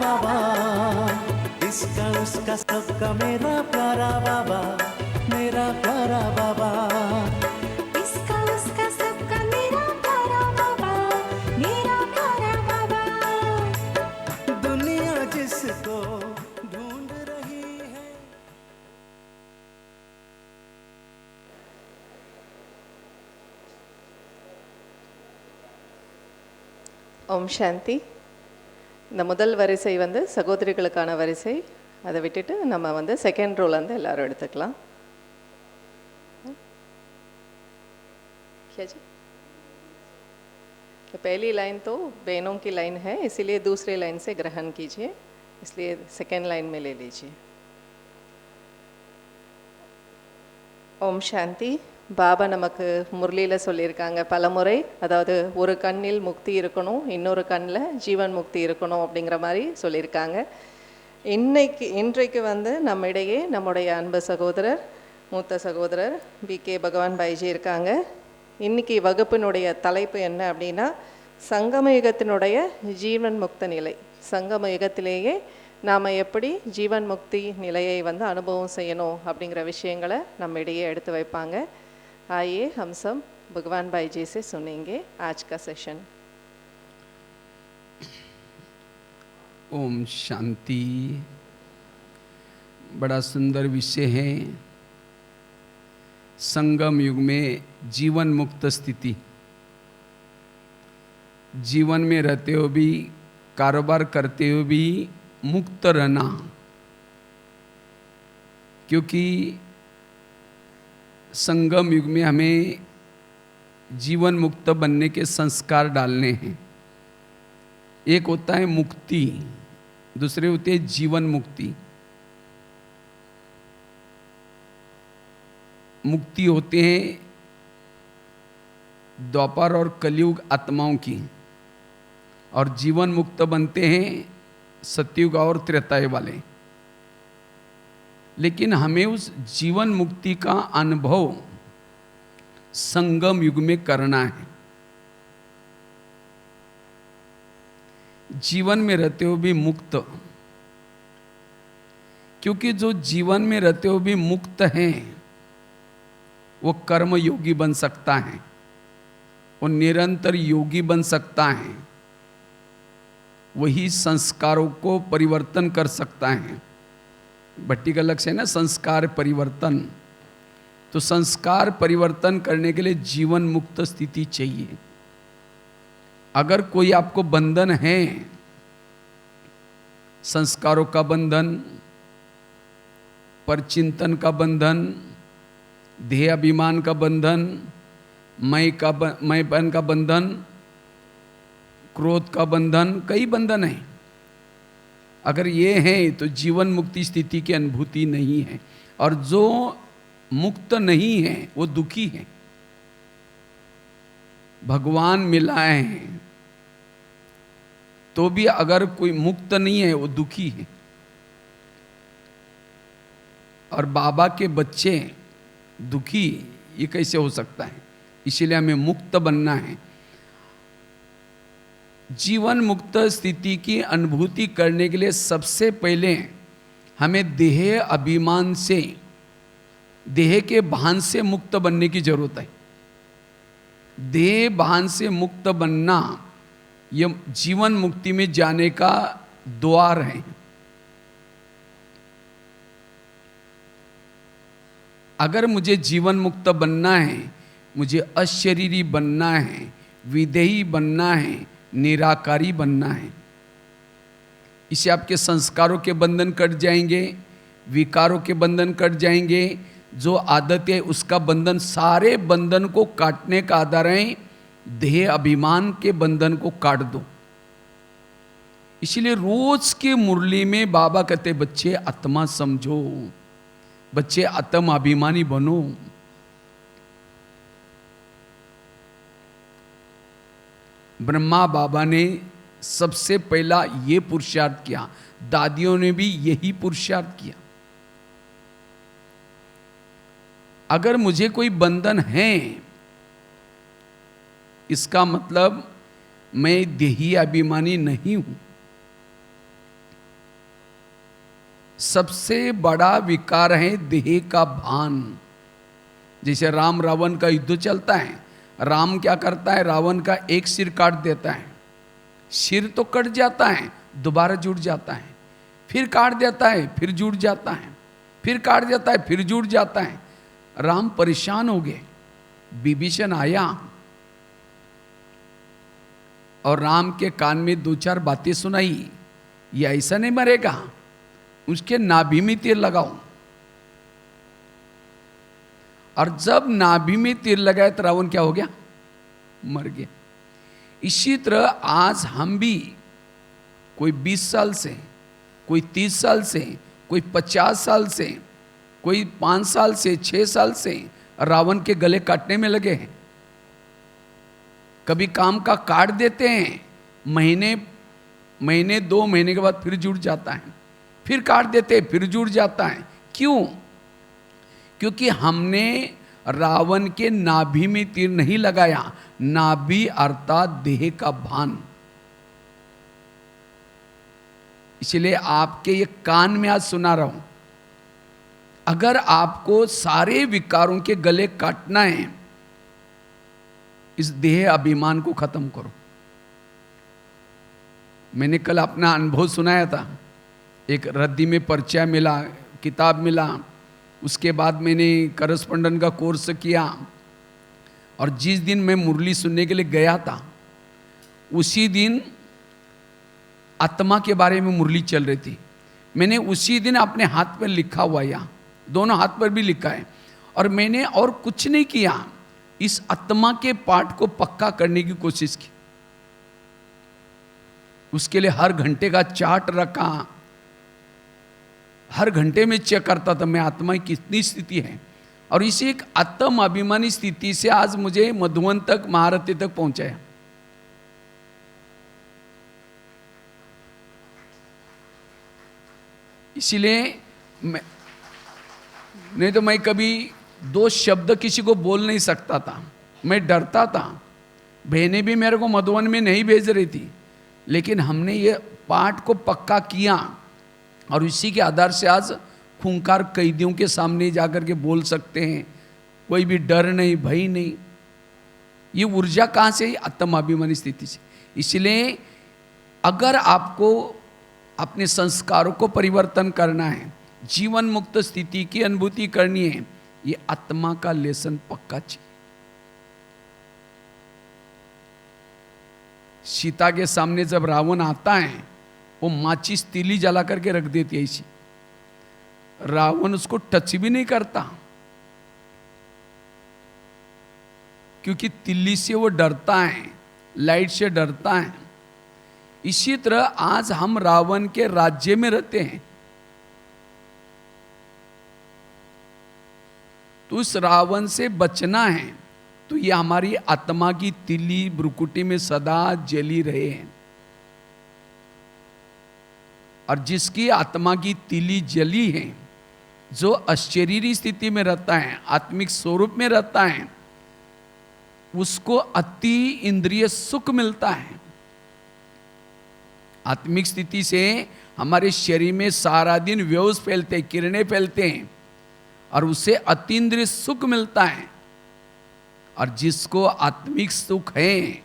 बाबा, इसका उसका सबका मेरा प्यारा बाबा, मेरा प्यारा बाबा। इसका उसका सबका मेरा प्यारा बाबा, मेरा प्यारा बाबा। दुनिया जिसको ढूंढ रही है। ஓம் சாந்தி. இந்த முதல் வரிசை வந்து சகோதரிகளுக்கான வரிசை. அதை விட்டுட்டு நம்ம வந்து செகண்ட் ரோல இருந்து எல்லாரும் எடுத்துக்கலாம். पहली लाइन तो बहनों की लाइन है, इसीलिए दूसरे लाइन से ग्रहण कीजिए, इसलिए सेकेंड लाइन में ले लीजिए. ஓம் சாந்தி. பாபா நமக்கு முரளியில் சொல்லியிருக்காங்க பலமுறை, அதாவது ஒரு கண்ணில் முக்தி இருக்கணும், இன்னொரு கண்ணில் ஜீவன் முக்தி இருக்கணும் அப்படிங்கிற மாதிரி சொல்லியிருக்காங்க. இன்றைக்கு வந்து நம்மிடையே நம்முடைய அன்பு சகோதரர், மூத்த சகோதரர் BK பகவான் பாய்ஜி இருக்காங்க. இன்றைக்கி வகுப்பினுடைய தலைப்பு என்ன அப்படின்னா, சங்கம யுகத்தினுடைய ஜீவன் முக்த நிலை. சங்கம யுகத்திலேயே நாம் எப்படி ஜீவன் முக்தி நிலையை வந்து அனுபவம் செய்யணும் அப்படிங்கிற விஷயங்களை நம்ம இடையே எடுத்து வைப்பாங்க. आइए हम सब भगवान भाई जी से सुनेंगे आज का सेशन. ओम शांति. बड़ा सुंदर विषय है, संगम युग में जीवन मुक्त स्थिति. जीवन में रहते हुए भी, कारोबार करते हुए भी मुक्त रहना, क्योंकि संगम युग में हमें जीवन मुक्त बनने के संस्कार डालने हैं. एक होता है मुक्ति, दूसरे होते हैं जीवन मुक्ति. मुक्ति होते हैं द्वापर और कलयुग आत्माओं की, और जीवन मुक्त बनते हैं सतयुग और त्रेतायुग वाले. लेकिन हमें उस जीवन मुक्ति का अनुभव संगम युग में करना है. जीवन में रहते हुए भी मुक्त, क्योंकि जो जीवन में रहते हुए भी मुक्त हैं वो कर्म योगी बन सकता है, वो निरंतर योगी बन सकता है, वही संस्कारों को परिवर्तन कर सकता है. भट्टी का लक्ष्य है ना संस्कार परिवर्तन. तो संस्कार परिवर्तन करने के लिए जीवन मुक्त स्थिति चाहिए. अगर कोई आपको बंधन है, संस्कारों का बंधन, परचिंतन का बंधन, देह अभिमान का बंधन, मैंपन का बंधन, क्रोध का बंधन, कई बंधन है. अगर ये है तो जीवन मुक्ति स्थिति की अनुभूति नहीं है. और जो मुक्त नहीं है वो दुखी है. भगवान मिलाए हैं तो भी अगर कोई मुक्त नहीं है वो दुखी है. और बाबा के बच्चे दुखी, ये कैसे हो सकता है? इसीलिए हमें मुक्त बनना है. जीवन मुक्त स्थिति की अनुभूति करने के लिए सबसे पहले हमें देह अभिमान से, देह के भान से मुक्त बनने की जरूरत है. देह भान से मुक्त बनना यह जीवन मुक्ति में जाने का द्वार है. अगर मुझे जीवन मुक्त बनना है, मुझे अशरीरी बनना है, विदेही बनना है, निराकारी बनना है. इससे आपके संस्कारों के बंधन कट जाएंगे, विकारों के बंधन कट जाएंगे. जो आदत है उसका बंधन, सारे बंधन को काटने का आधार है देह अभिमान के बंधन को काट दो. इसलिए रोज के मुरली में बाबा कहते बच्चे आत्मा समझो, बच्चे आत्म अभिमानी बनो. ब्रह्मा बाबा ने सबसे पहला ये पुरुषार्थ किया, दादियों ने भी यही पुरुषार्थ किया. अगर मुझे कोई बंधन है, इसका मतलब मैं देही अभिमानी नहीं हूं. सबसे बड़ा विकार है देह का भान। जैसे राम रावण का युद्ध चलता है, राम क्या करता है, रावण का एक सिर काट देता है, सिर तो कट जाता है, दोबारा जुड़ जाता है, फिर काट देता है, फिर जुड़ जाता है, फिर काट देता है, फिर जुड़ जाता है। राम परेशान हो गए। विभीषण आया और राम के कान में दो चार बातें सुनाई, ये ऐसा नहीं मरेगा, उसके नाभि में तीर लगाओ। और जब नाभि में तीर लगाए तो रावण क्या हो गया, मर गया। इसी तरह आज हम भी, कोई 20 साल से, कोई 30 साल से, कोई 50 साल से, कोई 5 साल से, 6 साल से रावण के गले काटने में लगे हैं। कभी काम का काट देते हैं, महीने 2 महीने के बाद फिर जुड़ जाता है, फिर काट देते हैं, फिर जुड़ जाता है। क्यों? क्योंकि हमने रावण के नाभि में तीर नहीं लगाया। नाभि अर्थात देह का भान। इसलिए आपके ये कान में आज सुना रहा हूं, अगर आपको सारे विकारों के गले काटना है, इस देह अभिमान को खत्म करो। मैंने कल अपना अनुभव सुनाया था। एक रद्दी में परिचय मिला, किताब मिला, उसके बाद मैंने करस्पॉन्डेंट का कोर्स किया, और जिस दिन मैं मुरली सुनने के लिए गया था, उसी दिन आत्मा के बारे में मुरली चल रही थी। मैंने उसी दिन अपने हाथ पर लिखा हुआ, यहाँ दोनों हाथ पर भी लिखा है, और मैंने और कुछ नहीं किया, इस आत्मा के पाठ को पक्का करने की कोशिश की। उसके लिए हर घंटे का चार्ट रखा, हर घंटे में चेक करता था मैं आत्मा की कितनी स्थिति है, और इसी एक आत्म अभिमानी स्थिति से आज मुझे मधुवन तक, महारथी तक पहुंचाया। इसीलिए नहीं तो मैं कभी 2 शब्द किसी को बोल नहीं सकता था, मैं डरता था। बहनें भी मेरे को मधुवन में नहीं भेज रही थी, लेकिन हमने ये पाठ को पक्का किया, और इसी के आधार से आज खूंखार कैदियों के सामने जाकर के बोल सकते हैं, कोई भी डर नहीं, भय नहीं। ये ऊर्जा कहाँ से? आत्माभिमानी स्थिति से। इसलिए अगर आपको अपने संस्कारों को परिवर्तन करना है, जीवन मुक्त स्थिति की अनुभूति करनी है, ये आत्मा का लेसन पक्का चाहिए। सीता के सामने जब रावण आता है, वो माचिस तीली जला करके रख देती है ऐसी, रावण उसको टच भी नहीं करता, क्योंकि तिल्ली से वो डरता है, लाइट से डरता है। इसी तरह आज हम रावण के राज्य में रहते हैं, तो उस रावण से बचना है, तो ये हमारी आत्मा की तिल्ली ब्रुकुटी में सदा जली रहे हैं। और जिसकी आत्मा की तिली जली है, जो अशरीरी स्थिति में रहता है, आत्मिक स्वरूप में रहता है, उसको अति इंद्रिय सुख मिलता है। आत्मिक स्थिति से हमारे शरीर में सारा दिन वेव्स फैलते, किरणें फैलते हैं, और उसे अतीन्द्रिय सुख मिलता है। और जिसको आत्मिक सुख है,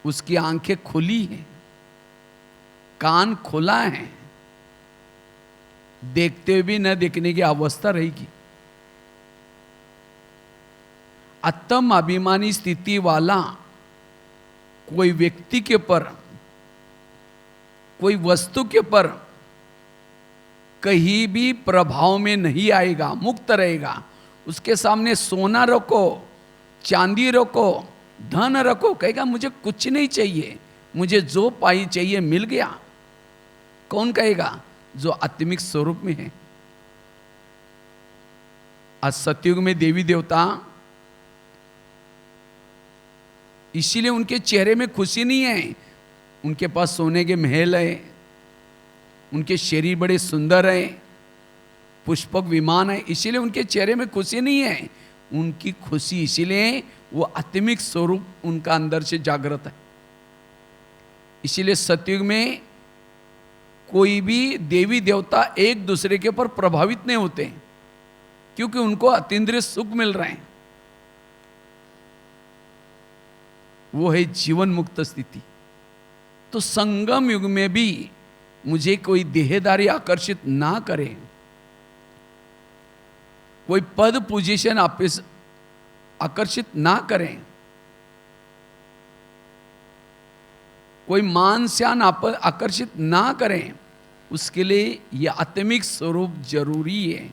उसकी आंखें खुली हैं, कान खुला है, देखते हुए भी न देखने की अवस्था रहेगी। आत्म अभिमानी स्थिति वाला कोई व्यक्ति के पर, कोई वस्तु के पर कहीं भी प्रभाव में नहीं आएगा, मुक्त रहेगा। उसके सामने सोना रखो, चांदी रखो, धन रखो, कहेगा मुझे कुछ नहीं चाहिए, मुझे जो पाई चाहिए मिल गया। कौन कहेगा? जो आत्मिक स्वरूप में है। आज सतयुग में देवी देवता, इसीलिए उनके चेहरे में खुशी नहीं है। उनके पास सोने के महल है, उनके शरीर बड़े सुंदर है, पुष्पक विमान है, इसीलिए उनके चेहरे में खुशी नहीं है। उनकी खुशी इसीलिए वो आत्मिक स्वरूप उनका अंदर से जागृत है। इसीलिए सतयुग में कोई भी देवी देवता एक दूसरे के ऊपर प्रभावित नहीं होते, क्योंकि उनको अतीन्द्रिय सुख मिल रहे हैं। वो है जीवन मुक्त स्थिति। तो संगम युग में भी मुझे कोई देहदारी आकर्षित ना करे, कोई पद पोजीशन आकर्षित ना करें, कोई मान श्यान आकर्षित ना करें, उसके लिए यह आत्मिक स्वरूप जरूरी है।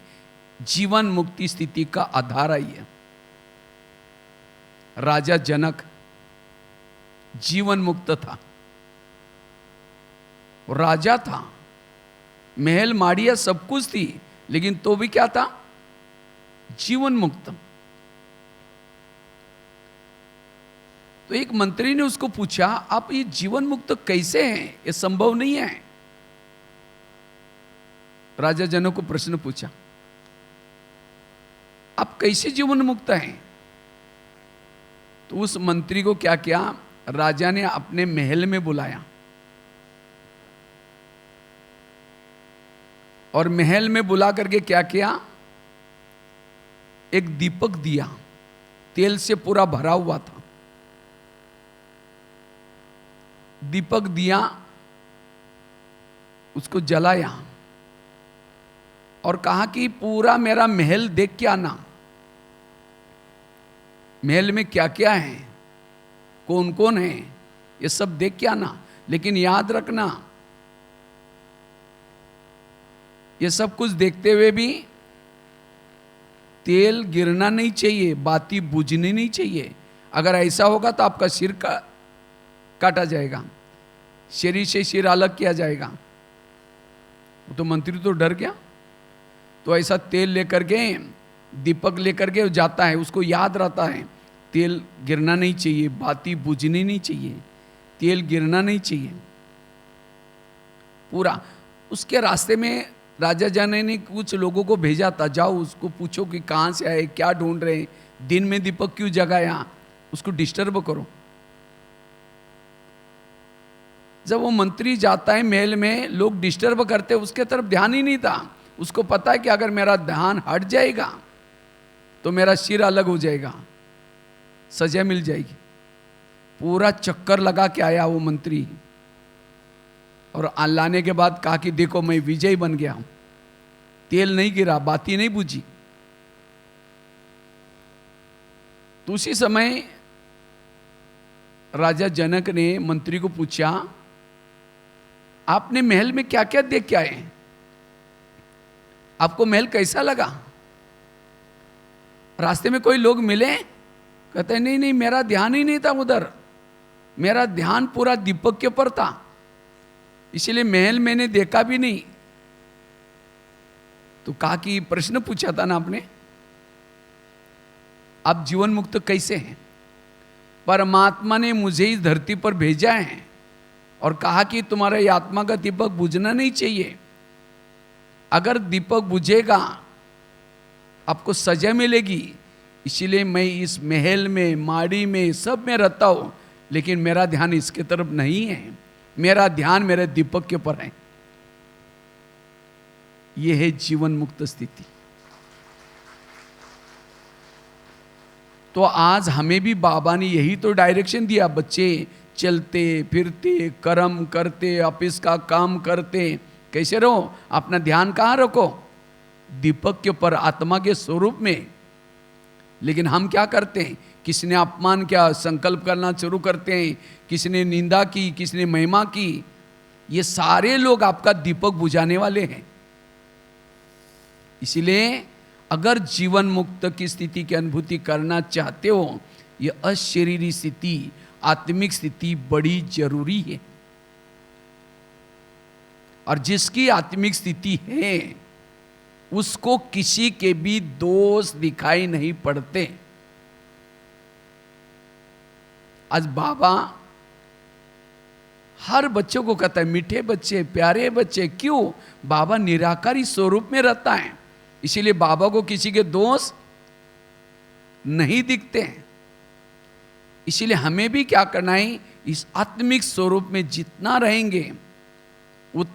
जीवन मुक्ति स्थिति का आधार ही है। राजा जनक जीवन मुक्त था, राजा था, महल माड़िया सब कुछ थी, लेकिन तो भी क्या था? जीवन मुक्त। तो एक मंत्री ने उसको पूछा, आप ये जीवन मुक्त कैसे हैं? ये संभव नहीं है। राजा जनक को प्रश्न पूछा, आप कैसे जीवन मुक्त हैं? तो उस मंत्री को क्या किया, राजा ने अपने महल में बुलाया और महल में बुला करके क्या किया, एक दीपक दिया, तेल से पूरा भरा हुआ था। दीपक दिया, उसको जलाया और कहा कि पूरा मेरा महल देख के आना, महल में क्या क्या है, कौन कौन है, ये सब देख के आना। लेकिन याद रखना, ये सब कुछ देखते हुए भी तेल गिरना नहीं चाहिए, बाती बुझनी नहीं चाहिए। अगर ऐसा होगा तो आपका सिर काटा जाएगा, शरीर से सिर अलग किया जाएगा। तो मंत्री तो डर गया। तो ऐसा तेल लेकर के, दीपक लेकर के जाता है, उसको याद रहता है तेल गिरना नहीं चाहिए, बाती बुझनी नहीं चाहिए, तेल गिरना नहीं चाहिए पूरा। उसके रास्ते में राजा जाने ने कुछ लोगों को भेजा था, जाओ उसको पूछो कि कहाँ से आए, क्या ढूंढ रहे, दिन में दीपक क्यों जगाया, उसको डिस्टर्ब करो। जब वो मंत्री जाता है महल में, लोग डिस्टर्ब करते, उसके तरफ ध्यान ही नहीं था। उसको पता है कि अगर मेरा ध्यान हट जाएगा तो मेरा सिर अलग हो जाएगा, सजा मिल जाएगी। पूरा चक्कर लगा के आया वो मंत्री और लाने के बाद कहा कि देखो मैं विजयी बन गया हूं, तेल नहीं गिरा, बाती नहीं बुझी। तो उसी समय राजा जनक ने मंत्री को पूछा, आपने महल में क्या क्या देख के आए, आपको महल कैसा लगा, रास्ते में कोई लोग मिले? कहते नहीं नहीं, मेरा ध्यान ही नहीं था उधर, मेरा ध्यान पूरा दीपक के ऊपर था, इसलिए महल मैंने देखा भी नहीं। तो कहा कि प्रश्न पूछा था ना आपने, आप जीवन मुक्त कैसे हैं? परमात्मा ने मुझे इस धरती पर भेजा है और कहा कि तुम्हारे आत्मा का दीपक बुझना नहीं चाहिए। अगर दीपक बुझेगा आपको सजा मिलेगी, इसीलिए मैं इस महल में, माड़ी में, सब में रहता हूं, लेकिन मेरा ध्यान इसके तरफ नहीं है, मेरा ध्यान मेरे दीपक के ऊपर है। यह है जीवन मुक्त स्थिति। तो आज हमें भी बाबा ने यही तो डायरेक्शन दिया, बच्चे चलते फिरते, कर्म करते, ऑफिस का काम करते, कैसे रहो, अपना ध्यान कहाँ रखो? दीपक के ऊपर, आत्मा के स्वरूप में। लेकिन हम क्या करते हैं, किसी ने अपमान किया, संकल्प करना शुरू करते हैं, किसी ने निंदा की, किसी ने महिमा की। ये सारे लोग आपका दीपक बुझाने वाले हैं। इसलिए अगर जीवन मुक्त की स्थिति की अनुभूति करना चाहते हो, ये अशरीरी स्थिति, आत्मिक स्थिति बड़ी जरूरी है। और जिसकी आत्मिक स्थिति है उसको किसी के भी दोष दिखाई नहीं पड़ते। आज बाबा हर बच्चों को कहता है, मीठे बच्चे, प्यारे बच्चे। क्यों? बाबा निराकारी स्वरूप में रहता है, इसीलिए बाबा को किसी के दोष नहीं दिखते हैं। इसीलिए हमें भी क्या करना है, इस आत्मिक स्वरूप में जितना रहेंगे